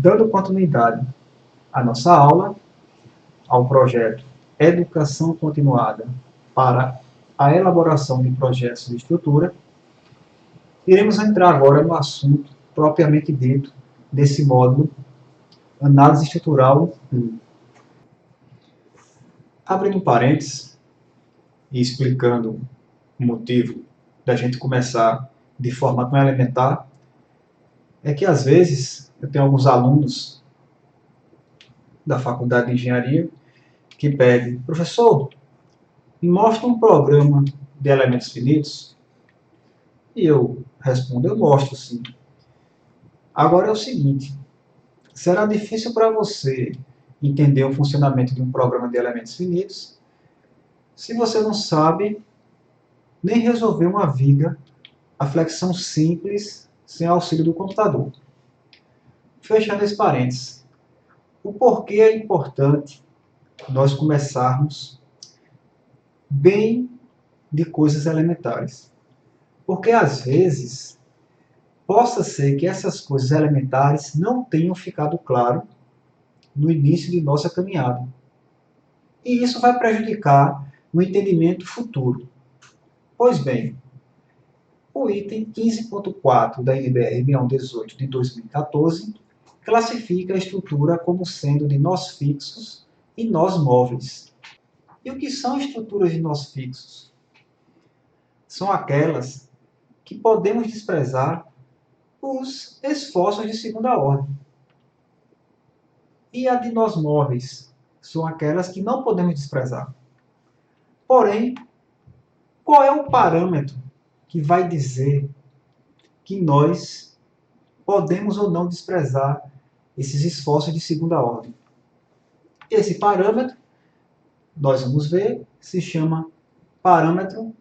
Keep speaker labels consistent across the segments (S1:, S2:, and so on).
S1: Dando continuidade à nossa aula, ao projeto Educação Continuada para a elaboração de projetos de estrutura, iremos entrar agora no assunto propriamente dito desse módulo, Análise Estrutural 1. Abrindo parênteses e explicando o motivo da gente começar de forma tão elementar, é que às vezes eu tenho alguns alunos da Faculdade de Engenharia que pedem: professor, me mostra um programa de elementos finitos. E eu respondo: eu mostro sim. Agora é o seguinte, será difícil para você entender o funcionamento de um programa de elementos finitos se você não sabe nem resolver uma viga, a flexão simples, sem auxílio do computador. Fechando esse parênteses, o porquê é importante nós começarmos bem de coisas elementares. Porque às vezes possa ser que essas coisas elementares não tenham ficado claro no início de nossa caminhada. E isso vai prejudicar o entendimento futuro. Pois bem, o item 15.4 da NBR 6118 de 2014 classifica a estrutura como sendo de nós fixos e nós móveis. E o que são estruturas de nós fixos? São aquelas que podemos desprezar os esforços de segunda ordem. E a de nós móveis são aquelas que não podemos desprezar. Porém, qual é o parâmetro que vai dizer que nós podemos ou não desprezar esses esforços de segunda ordem? Esse parâmetro, nós vamos ver, se chama parâmetro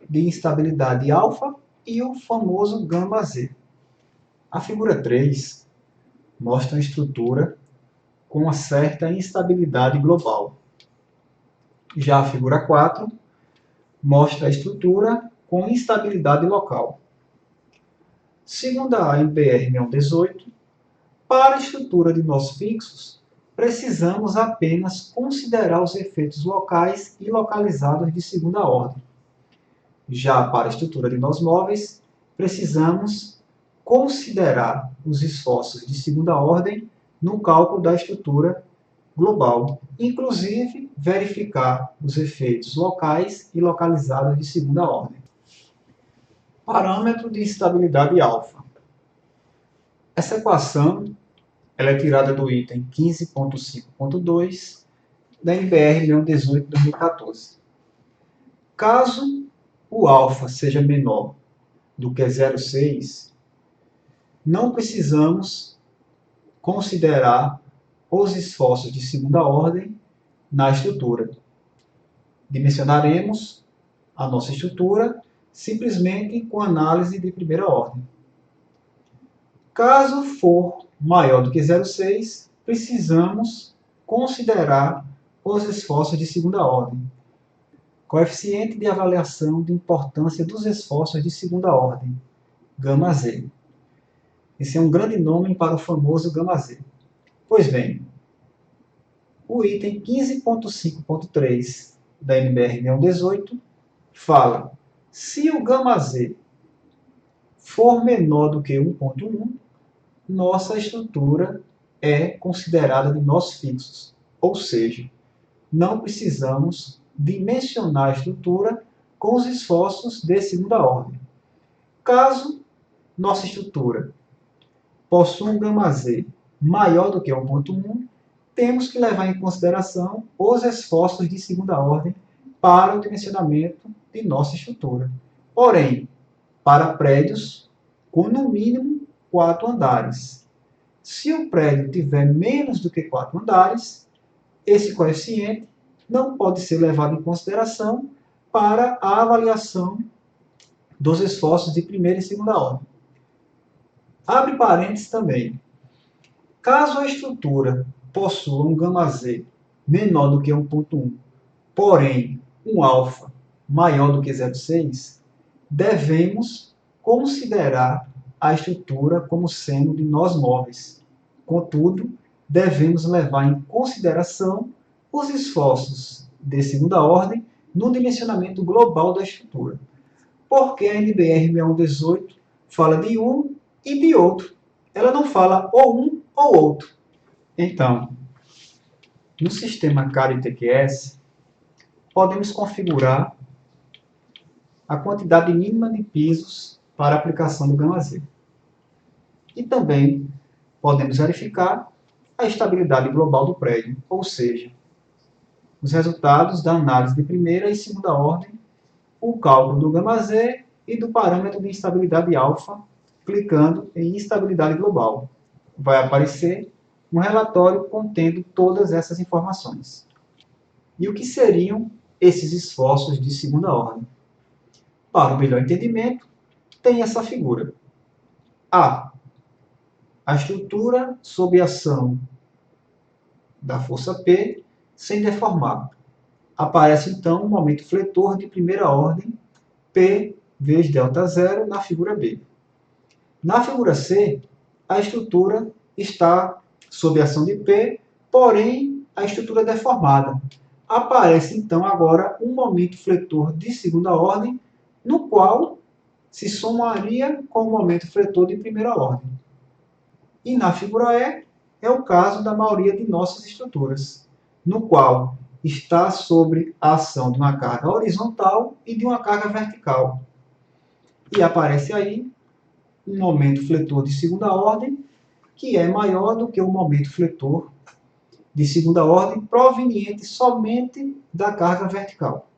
S1: de instabilidade alfa e o famoso gama Z. A figura 3 mostra uma estrutura com uma certa instabilidade global. Já a figura 4 mostra a estrutura com instabilidade local. Segundo a NBR 6118, para a estrutura de nós fixos, precisamos apenas considerar os efeitos locais e localizados de segunda ordem. Já para a estrutura de nós móveis, precisamos considerar os esforços de segunda ordem no cálculo da estrutura global, inclusive verificar os efeitos locais e localizados de segunda ordem. Parâmetro de instabilidade alfa. Essa equação ela é tirada do item 15.5.2 da NBR 6118 de 2014. Caso o alfa seja menor do que 0,6, não precisamos considerar os esforços de segunda ordem na estrutura. Dimensionaremos a nossa estrutura simplesmente com análise de primeira ordem. Caso for maior do que 0,6, precisamos considerar os esforços de segunda ordem. Coeficiente de avaliação de importância dos esforços de segunda ordem, gama Z. Esse é um grande nome para o famoso gama Z. Pois bem, o item 15.5.3 da NBR 6118 fala: se o gama Z for menor do que 1.1, nossa estrutura é considerada de nós fixos, ou seja, não precisamos dimensionar a estrutura com os esforços de segunda ordem. Caso nossa estrutura possua um gama Z maior do que 1.1, temos que levar em consideração os esforços de segunda ordem para o dimensionamento de nossa estrutura. Porém, para prédios com no mínimo 4 andares. Se o prédio tiver menos do que 4 andares, esse coeficiente não pode ser levado em consideração para a avaliação dos esforços de primeira e segunda ordem. Abre parênteses também. Caso a estrutura possua um gama Z menor do que 1.1, porém um alfa maior do que 0,6, devemos considerar a estrutura como sendo de nós móveis. Contudo, devemos levar em consideração os esforços de segunda ordem no dimensionamento global da estrutura, porque a NBR 6118 fala de um e de outro. Ela não fala ou um ou outro. Então, no sistema CAD-TQS, podemos configurar a quantidade mínima de pisos para a aplicação do Gama-Z. E também podemos verificar a estabilidade global do prédio, ou seja, os resultados da análise de primeira e segunda ordem, o cálculo do Gama-Z e do parâmetro de instabilidade alfa, clicando em instabilidade global. Vai aparecer um relatório contendo todas essas informações. E o que seriam esses esforços de segunda ordem? Para o melhor entendimento, tem essa figura. A estrutura sob ação da força P sem deformar. Aparece então um momento fletor de primeira ordem, P vezes ΔZ na figura B. Na figura C, a estrutura está sob ação de P, porém a estrutura é deformada. Aparece então agora um momento fletor de segunda ordem, no qual se somaria com o momento fletor de primeira ordem. E na figura E, é o caso da maioria de nossas estruturas, no qual está sobre a ação de uma carga horizontal e de uma carga vertical. E aparece aí um momento fletor de segunda ordem, que é maior do que o momento fletor de segunda ordem proveniente somente da carga vertical.